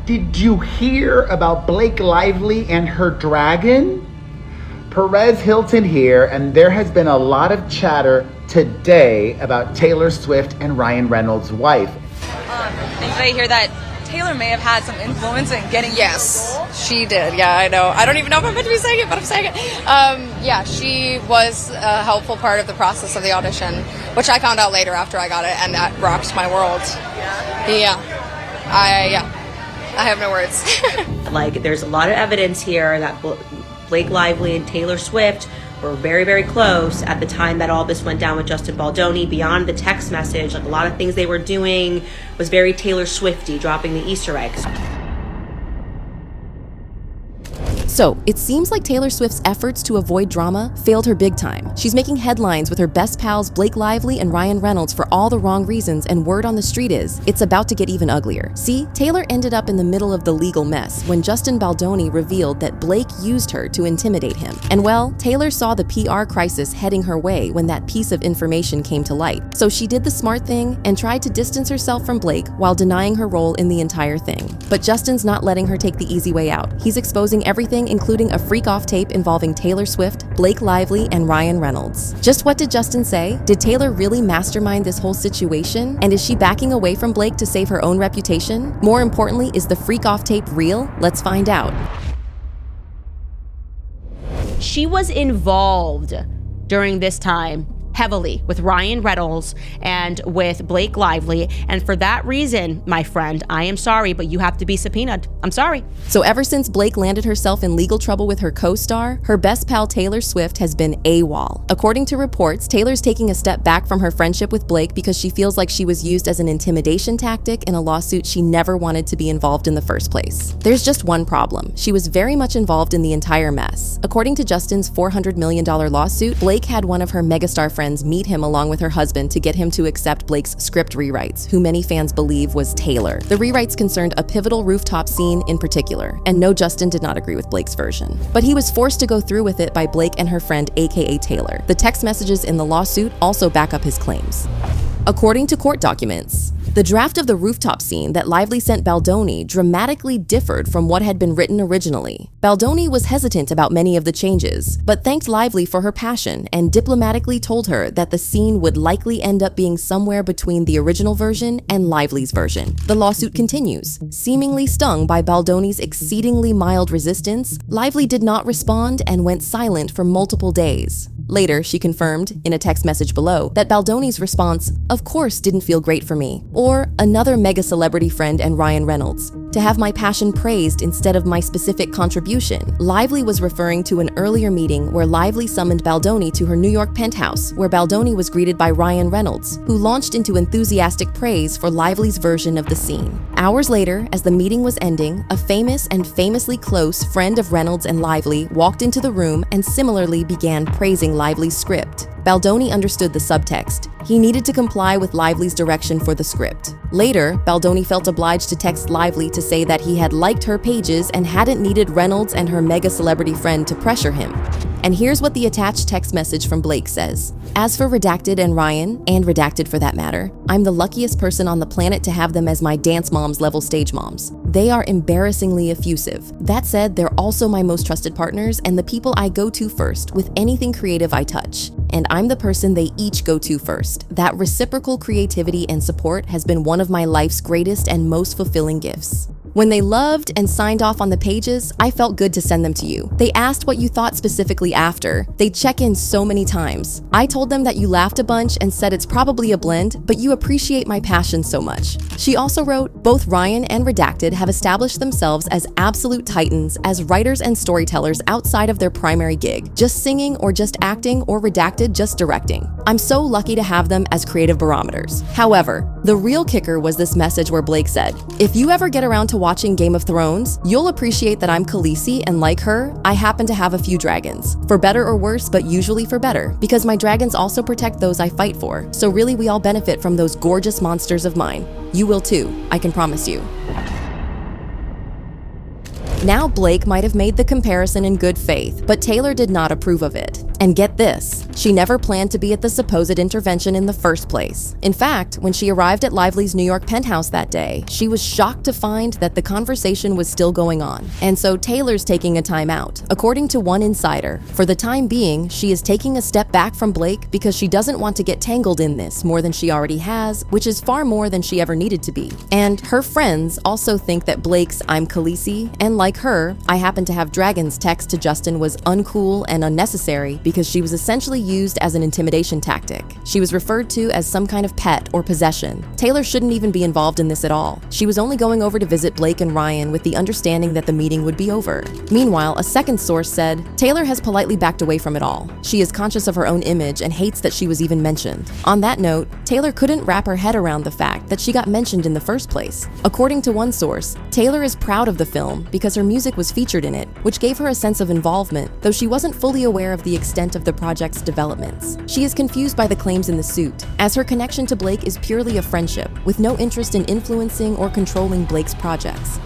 Did you hear about Blake Lively and her dragon? Perez Hilton here, and there has been a lot of chatter today about Taylor Swift and Ryan Reynolds' wife. And did I hear that Taylor may have had some influence in getting Yes, she did. Yeah, I know. I don't even know if I'm meant to be saying it, but I'm saying it. Yeah, she was a helpful part of the process of the audition, which I found out later after I got it, and that rocked my world. I have no words. Like, there's a lot of evidence here that Blake Lively and Taylor Swift were very, very close at the time that all this went down with Justin Baldoni. Beyond the text message, like, a lot of things they were doing was very Taylor Swifty, dropping the Easter eggs. So, it seems like Taylor Swift's efforts to avoid drama failed her big time. She's making headlines with her best pals Blake Lively and Ryan Reynolds for all the wrong reasons, and word on the street is, it's about to get even uglier. See, Taylor ended up in the middle of the legal mess when Justin Baldoni revealed that Blake used her to intimidate him. And well, Taylor saw the PR crisis heading her way when that piece of information came to light. So she did the smart thing and tried to distance herself from Blake while denying her role in the entire thing. But Justin's not letting her take the easy way out. He's exposing everything, including a freak-off tape involving Taylor Swift, Blake Lively, and Ryan Reynolds. Just what did Justin say? Did Taylor really mastermind this whole situation? And is she backing away from Blake to save her own reputation? More importantly, is the freak-off tape real? Let's find out. She was involved during this time heavily with Ryan Reynolds and with Blake Lively, and for that reason, my friend, I am sorry, but you have to be subpoenaed. I'm sorry. So ever since Blake landed herself in legal trouble with her co-star, her best pal Taylor Swift has been AWOL. According to reports, Taylor's taking a step back from her friendship with Blake because she feels like she was used as an intimidation tactic in a lawsuit she never wanted to be involved in the first place. There's just one problem. She was very much involved in the entire mess. According to Justin's $400 million lawsuit, Blake had one of her megastar friends meet him along with her husband to get him to accept Blake's script rewrites, who many fans believe was Taylor. The rewrites concerned a pivotal rooftop scene in particular, and no, Justin did not agree with Blake's version. But he was forced to go through with it by Blake and her friend, aka Taylor. The text messages in the lawsuit also back up his claims. According to court documents, the draft of the rooftop scene that Lively sent Baldoni dramatically differed from what had been written originally. Baldoni was hesitant about many of the changes, but thanked Lively for her passion and diplomatically told her that the scene would likely end up being somewhere between the original version and Lively's version. The lawsuit continues. Seemingly stung by Baldoni's exceedingly mild resistance, Lively did not respond and went silent for multiple days. Later, she confirmed, in a text message below, that Baldoni's response, "of course, didn't feel great for me," or another mega celebrity friend and Ryan Reynolds, "to have my passion praised instead of my specific contribution." Lively was referring to an earlier meeting where Lively summoned Baldoni to her New York penthouse, where Baldoni was greeted by Ryan Reynolds, who launched into enthusiastic praise for Lively's version of the scene. Hours later, as the meeting was ending, a famous and famously close friend of Reynolds and Lively walked into the room and similarly began praising Lively's script. Baldoni understood the subtext. He needed to comply with Lively's direction for the script. Later, Baldoni felt obliged to text Lively to say that he had liked her pages and hadn't needed Reynolds and her mega celebrity friend to pressure him. And here's what the attached text message from Blake says. "As for Redacted and Ryan, and Redacted for that matter, I'm the luckiest person on the planet to have them as my dance moms level stage moms. They are embarrassingly effusive. That said, they're also my most trusted partners and the people I go to first with anything creative I touch. And I'm the person they each go to first. That reciprocal creativity and support has been one of my life's greatest and most fulfilling gifts." When they loved and signed off on the pages, I felt good to send them to you. They asked what you thought specifically after. They check in so many times. I told them that you laughed a bunch and said it's probably a blend, but you appreciate my passion so much. She also wrote, "Both Ryan and Redacted have established themselves as absolute titans as writers and storytellers outside of their primary gig, just singing or just acting or Redacted just directing. I'm so lucky to have them as creative barometers." However, the real kicker was this message where Blake said, "If you ever get around to watching Game of Thrones, you'll appreciate that I'm Khaleesi, and like her, I happen to have a few dragons. For better or worse, but usually for better, because my dragons also protect those I fight for. So really we all benefit from those gorgeous monsters of mine. You will too, I can promise you." Now Blake might have made the comparison in good faith, but Taylor did not approve of it. And get this, she never planned to be at the supposed intervention in the first place. In fact, when she arrived at Lively's New York penthouse that day, she was shocked to find that the conversation was still going on. And so Taylor's taking a time out. According to one insider, for the time being, she is taking a step back from Blake because she doesn't want to get tangled in this more than she already has, which is far more than she ever needed to be. And her friends also think that Blake's "I'm Khaleesi" and like her, "I happen to have dragons" text to Justin was uncool and unnecessary because she was essentially used as an intimidation tactic. She was referred to as some kind of pet or possession. Taylor shouldn't even be involved in this at all. She was only going over to visit Blake and Ryan with the understanding that the meeting would be over. Meanwhile, a second source said, Taylor has politely backed away from it all. She is conscious of her own image and hates that she was even mentioned. On that note, Taylor couldn't wrap her head around the fact that she got mentioned in the first place. According to one source, Taylor is proud of the film because her music was featured in it, which gave her a sense of involvement, though she wasn't fully aware of the extent of the project's developments. She is confused by the claims in the suit, as her connection to Blake is purely a friendship, with no interest in influencing or controlling Blake's projects.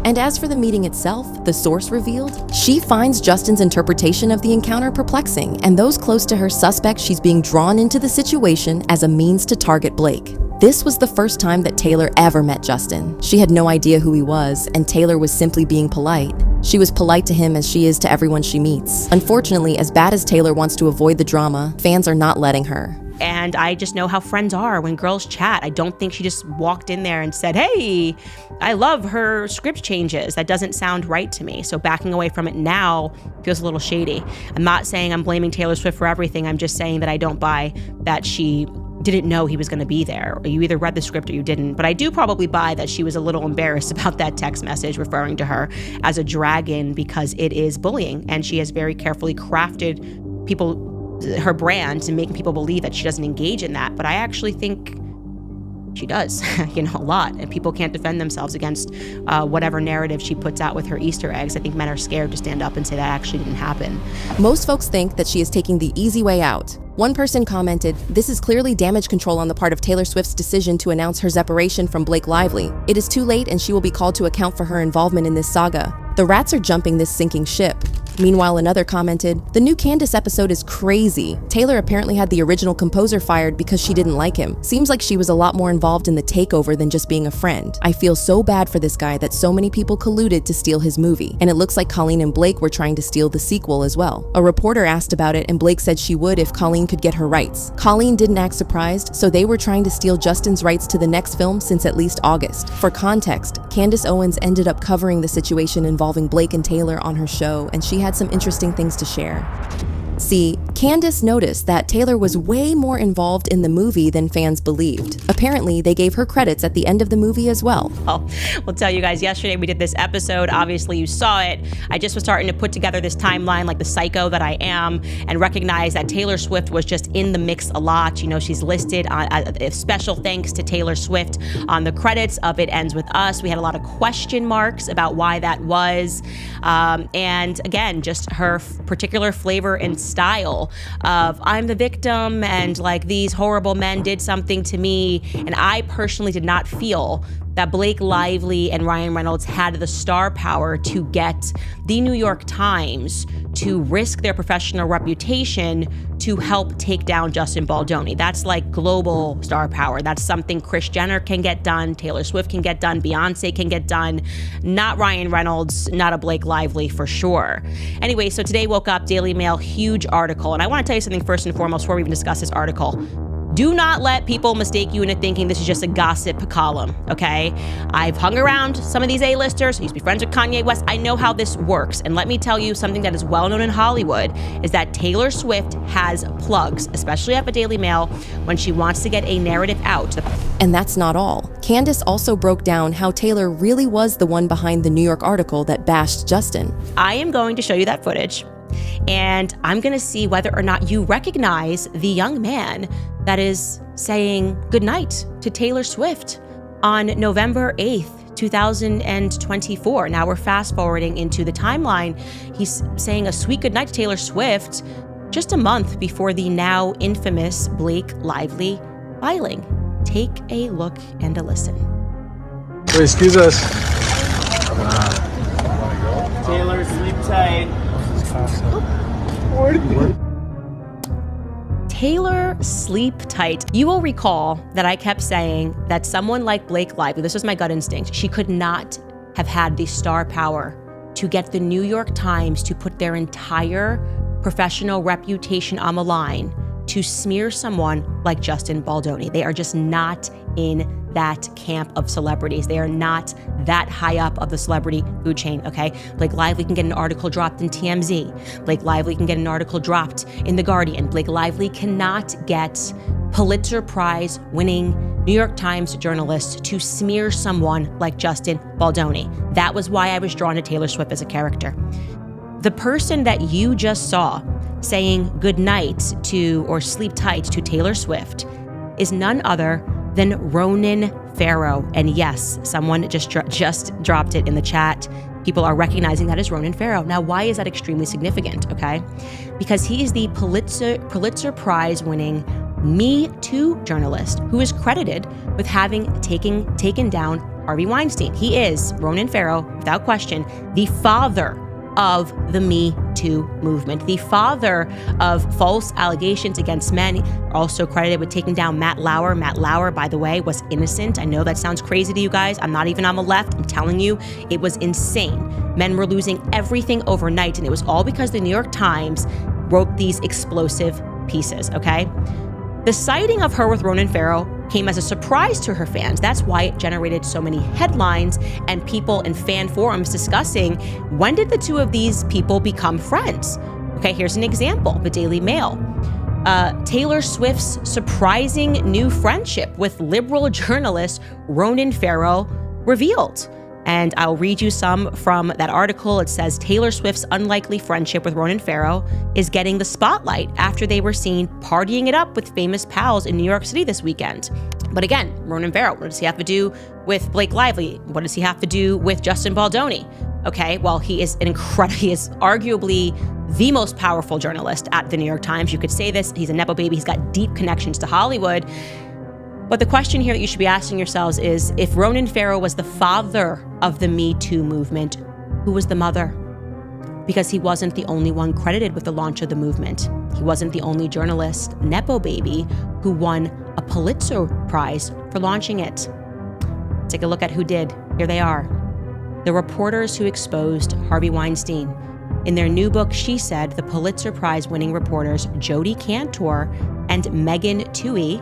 And as for the meeting itself, the source revealed, she finds Justin's interpretation of the encounter perplexing, and those close to her suspect she's being drawn into the situation as a means to target Blake. This was the first time that Taylor ever met Justin. She had no idea who he was, and Taylor was simply being polite. She was polite to him as she is to everyone she meets. Unfortunately, as bad as Taylor wants to avoid the drama, fans are not letting her. And I just know how friends are when girls chat. I don't think she just walked in there and said, "Hey, I love her script changes." That doesn't sound right to me. So backing away from it now feels a little shady. I'm not saying I'm blaming Taylor Swift for everything. I'm just saying that I don't buy that she didn't know he was going to be there. You either read the script or you didn't. But I do probably buy that she was a little embarrassed about that text message referring to her as a dragon because it is bullying. And she has very carefully crafted her brand to make people believe that she doesn't engage in that. But I actually think she does, a lot. And people can't defend themselves against whatever narrative she puts out with her Easter eggs. I think men are scared to stand up and say that actually didn't happen. Most folks think that she is taking the easy way out. One person commented, "This is clearly damage control on the part of Taylor Swift's decision to announce her separation from Blake Lively. It is too late and she will be called to account for her involvement in this saga. The rats are jumping this sinking ship." Meanwhile, another commented, "The new Candace episode is crazy. Taylor apparently had the original composer fired because she didn't like him. Seems like she was a lot more involved in the takeover than just being a friend. I feel so bad for this guy that so many people colluded to steal his movie. And it looks like Colleen and Blake were trying to steal the sequel as well." A reporter asked about it and Blake said she would if Colleen could get her rights. Colleen didn't act surprised, so they were trying to steal Justin's rights to the next film since at least August. For context, Candace Owens ended up covering the situation involving Blake and Taylor on her show, and she had some interesting things to share. See, Candace noticed that Taylor was way more involved in the movie than fans believed. Apparently, they gave her credits at the end of the movie as well. We'll tell you guys, yesterday we did this episode. Obviously, you saw it. I just was starting to put together this timeline like the psycho that I am and recognize that Taylor Swift was just in the mix a lot. She's listed on special thanks to Taylor Swift on the credits of It Ends With Us. We had a lot of question marks about why that was. And again, just her particular flavor and style of I'm the victim and like these horrible men did something to me. And I personally did not feel that Blake Lively and Ryan Reynolds had the star power to get the New York Times to risk their professional reputation to help take down Justin Baldoni. That's like global star power. That's something Kris Jenner can get done, Taylor Swift can get done, Beyonce can get done. Not Ryan Reynolds, not a Blake Lively for sure. Anyway, so today woke up, Daily Mail, huge article. And I want to tell you something first and foremost before we even discuss this article. Do not let people mistake you into thinking this is just a gossip column, okay? I've hung around some of these A-listers. I used to be friends with Kanye West. I know how this works. And let me tell you something that is well known in Hollywood is that Taylor Swift has plugs, especially at the Daily Mail, when she wants to get a narrative out. And that's not all. Candace also broke down how Taylor really was the one behind the New York article that bashed Justin. I am going to show you that footage, and I'm going to see whether or not you recognize the young man that is saying goodnight to Taylor Swift on November 8th, 2024. Now we're fast forwarding into the timeline. He's saying a sweet goodnight to Taylor Swift just a month before the now infamous Blake Lively filing. Take a look and a listen. Wait, excuse us. tight. Taylor, sleep tight. You will recall that I kept saying that someone like Blake Lively, this was my gut instinct, she could not have had the star power to get the New York Times to put their entire professional reputation on the line to smear someone like Justin Baldoni. They are just not in that camp of celebrities. They are not that high up of the celebrity food chain, okay? Blake Lively can get an article dropped in TMZ. Blake Lively can get an article dropped in The Guardian. Blake Lively cannot get Pulitzer Prize winning New York Times journalists to smear someone like Justin Baldoni. That was why I was drawn to Taylor Swift as a character. The person that you just saw saying good night to or sleep tight to Taylor Swift is none other than Ronan Farrow. And yes, someone just dropped it in the chat. People are recognizing that as Ronan Farrow. Now, why is that extremely significant, okay? Because he is the Pulitzer Prize winning Me Too journalist who is credited with having taken down Harvey Weinstein. He is, Ronan Farrow, without question, the father of the Me Too movement, the father of false allegations against men, also credited with taking down Matt Lauer. Matt Lauer, by the way, was innocent. I know that sounds crazy to you guys. I'm not even on the left. I'm telling you, it was insane. Men were losing everything overnight, and it was all because the New York Times wrote these explosive pieces, okay? The sighting of her with Ronan Farrow came as a surprise to her fans. That's why it generated so many headlines and people in fan forums discussing, when did the two of these people become friends? Okay, here's an example, the Daily Mail. Taylor Swift's surprising new friendship with liberal journalist Ronan Farrow revealed. And I'll read you some from that article. It says, Taylor Swift's unlikely friendship with Ronan Farrow is getting the spotlight after they were seen partying it up with famous pals in New York City this weekend. But again, Ronan Farrow, what does he have to do with Blake Lively? What does he have to do with Justin Baldoni? Okay, well, he is arguably the most powerful journalist at the New York Times. You could say this, he's a Nepo baby, he's got deep connections to Hollywood. But the question here that you should be asking yourselves is, if Ronan Farrow was the father of the Me Too movement, who was the mother? Because he wasn't the only one credited with the launch of the movement. He wasn't the only journalist, Nepo baby, who won a Pulitzer Prize for launching it. Take a look at who did. Here they are. The reporters who exposed Harvey Weinstein. In their new book, She Said, the Pulitzer Prize winning reporters Jodi Kantor and Megan Twohey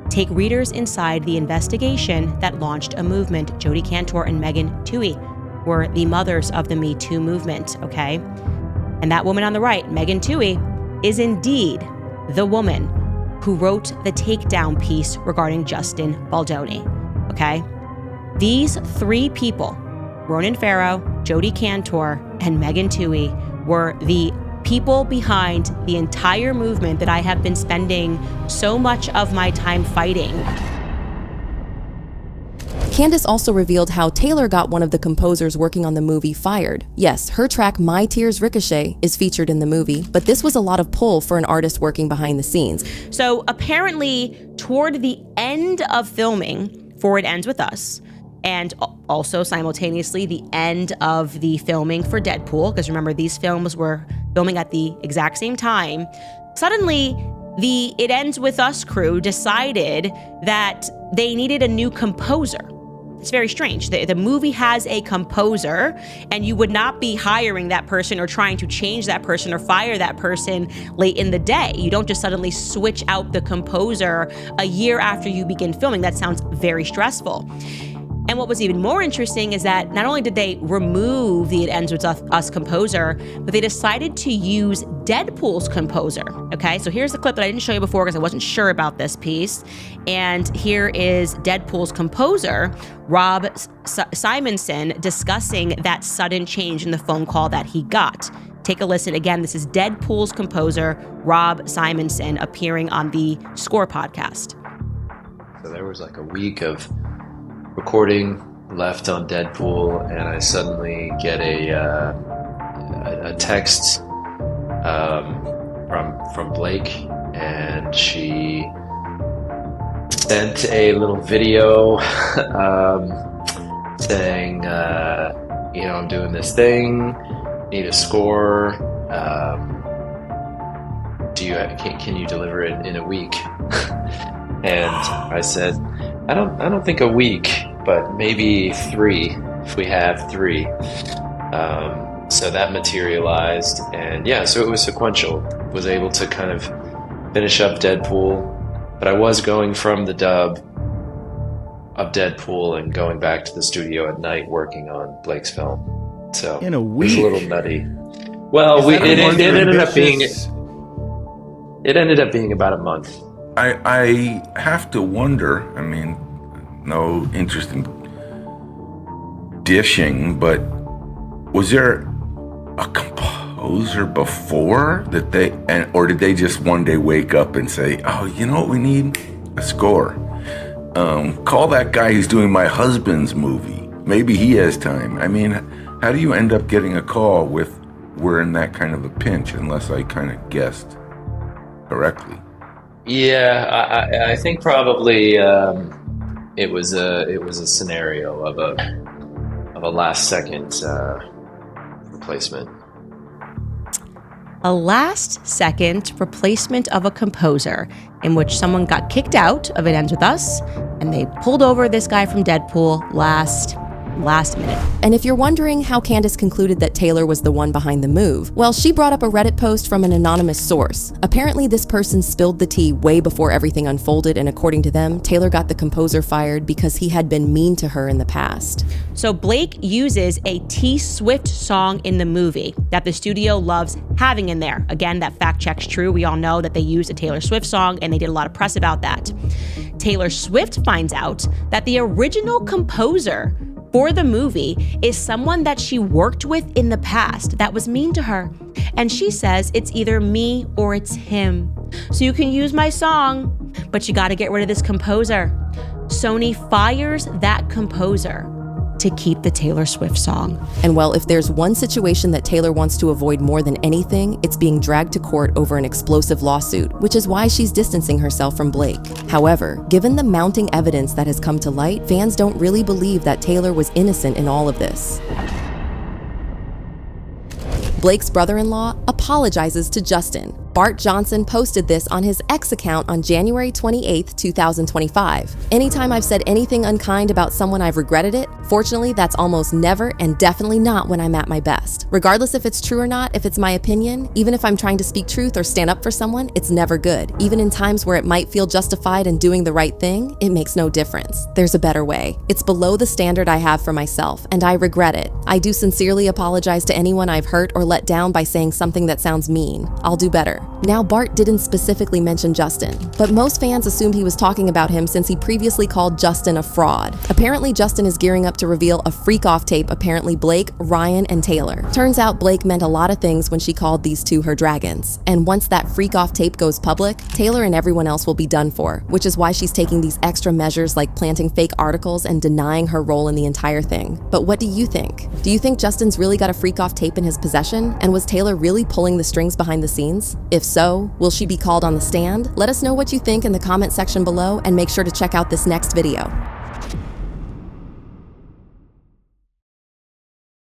take readers inside the investigation that launched a movement. Jodi Kantor and Megan Twohey were the mothers of the Me Too movement, okay? And that woman on the right, Megan Twohey, is indeed the woman who wrote the takedown piece regarding Justin Baldoni, okay? These three people, Ronan Farrow, Jodi Kantor, and Megan Twohey, were the people behind the entire movement that I have been spending so much of my time fighting. Candace also revealed how Taylor got one of the composers working on the movie fired. Yes, her track My Tears Ricochet is featured in the movie, but this was a lot of pull for an artist working behind the scenes. So apparently, toward the end of filming for It Ends With Us, and also simultaneously the end of the filming for Deadpool, because remember, these films were filming at the exact same time, suddenly the It Ends With Us crew decided that they needed a new composer. It's very strange. The movie has a composer, and you would not be hiring that person or trying to change that person or fire that person late in the day. You don't just suddenly switch out the composer a year after you begin filming. That sounds very stressful. And what was even more interesting is that not only did they remove the It Ends With Us composer, but they decided to use Deadpool's composer, okay? So here's the clip that I didn't show you before because I wasn't sure about this piece. And here is Deadpool's composer, Rob Simonson, discussing that sudden change in the phone call that he got. Take a listen. Again, this is Deadpool's composer, Rob Simonson, appearing on the Score podcast. So there was like a week of recording left on Deadpool, and I suddenly get a text from Blake, and she sent a little video saying, I'm doing this thing, need a score. Can you deliver it in a week? And I said, I don't think a week, but maybe 3 if we have 3. So that materialized, and yeah, so it was sequential. Was able to kind of finish up Deadpool, but I was going from the dub of Deadpool and going back to the studio at night working on Blake's film. So in a it was week, a little nutty. Well, it ended up being about a month. I have to wonder, I mean, no interest in dishing, but was there a composer before that or did they just one day wake up and say, oh, you know what we need? A score. Call that guy who's doing my husband's movie. Maybe he has time. I mean, how do you end up getting a call with, we're in that kind of a pinch, unless I kind of guessed correctly? Yeah, I think probably it was a scenario of a last second replacement. A last second replacement of a composer in which someone got kicked out of It Ends With Us and they pulled over this guy from Deadpool last minute. And if you're wondering how Candace concluded that Taylor was the one behind the move, well, she brought up a Reddit post from an anonymous source. Apparently, this person spilled the tea way before everything unfolded, and according to them, Taylor got the composer fired because he had been mean to her in the past. So Blake uses a T Swift song in the movie that the studio loves having in there. Again, that fact check's true. We all know that they used a Taylor Swift song, and they did a lot of press about that. Taylor Swift finds out that the original composer for the movie is someone that she worked with in the past that was mean to her. And she says it's either me or it's him. So you can use my song, but you gotta get rid of this composer. Sony fires that composer to keep the Taylor Swift song. And well, if there's one situation that Taylor wants to avoid more than anything, it's being dragged to court over an explosive lawsuit, which is why she's distancing herself from Blake. However, given the mounting evidence that has come to light, fans don't really believe that Taylor was innocent in all of this. Blake's brother-in-law apologizes to Justin. Bart Johnson posted this on his X account on January 28, 2025. Anytime I've said anything unkind about someone, I've regretted it. Fortunately, that's almost never and definitely not when I'm at my best. Regardless if it's true or not, if it's my opinion, even if I'm trying to speak truth or stand up for someone, it's never good. Even in times where it might feel justified in doing the right thing, it makes no difference. There's a better way. It's below the standard I have for myself, and I regret it. I do sincerely apologize to anyone I've hurt or let down by saying something that sounds mean. I'll do better. Now, Bart didn't specifically mention Justin, but most fans assumed he was talking about him since he previously called Justin a fraud. Apparently, Justin is gearing up to reveal a freak-off tape apparently Blake, Ryan, and Taylor. Turns out Blake meant a lot of things when she called these two her dragons. And once that freak-off tape goes public, Taylor and everyone else will be done for, which is why she's taking these extra measures like planting fake articles and denying her role in the entire thing. But what do you think? Do you think Justin's really got a freak-off tape in his possession? And was Taylor really pulling the strings behind the scenes? If so, will she be called on the stand? Let us know what you think in the comment section below, and make sure to check out this next video.